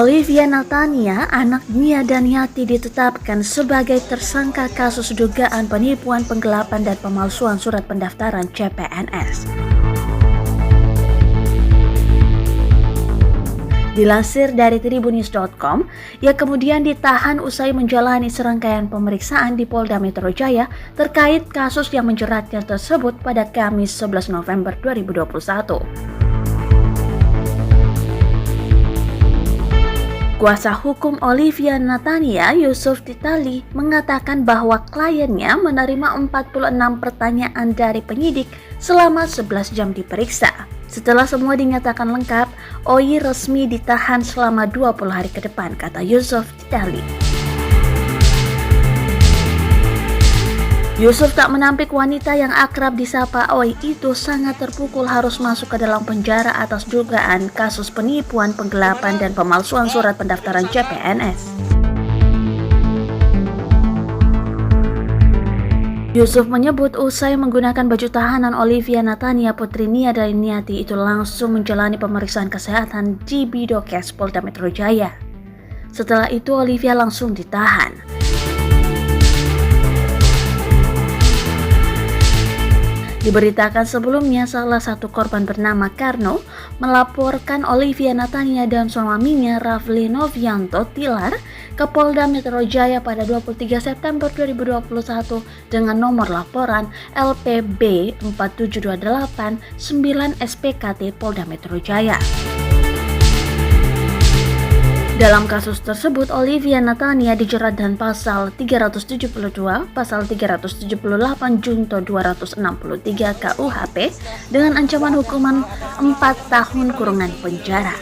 Olivia Natania, anak Nia Daniati ditetapkan sebagai tersangka kasus dugaan penipuan, penggelapan, dan pemalsuan surat pendaftaran CPNS. Dilansir dari tribunnews.com, ia kemudian ditahan usai menjalani serangkaian pemeriksaan di Polda Metro Jaya terkait kasus yang menjeratnya tersebut pada Kamis 11 November 2021. Kuasa hukum Olivia Natania, Yusuf Titali, mengatakan bahwa kliennya menerima 46 pertanyaan dari penyidik selama 11 jam diperiksa. Setelah semua dinyatakan lengkap, Oi resmi ditahan selama 20 hari ke depan, kata Yusuf Titali. Yusuf tak menampik wanita yang akrab disapa Oi itu sangat terpukul harus masuk ke dalam penjara atas dugaan kasus penipuan, penggelapan, dan pemalsuan surat pendaftaran CPNS. Yusuf menyebut usai menggunakan baju tahanan, Olivia Natania putri Nia Daniati itu langsung menjalani pemeriksaan kesehatan di Bidokes Polda Metro Jaya. Setelah itu Olivia langsung ditahan. Diberitakan sebelumnya salah satu korban bernama Karno melaporkan Olivia Natania dan suaminya Rafli Novianto Tilar ke Polda Metro Jaya pada 23 September 2021 dengan nomor laporan LPB 4728 9 SPKT Polda Metro Jaya. Dalam kasus tersebut, Olivia Natania dijerat dengan pasal 372, pasal 378 junto 263 KUHP dengan ancaman hukuman 4 tahun kurungan penjara.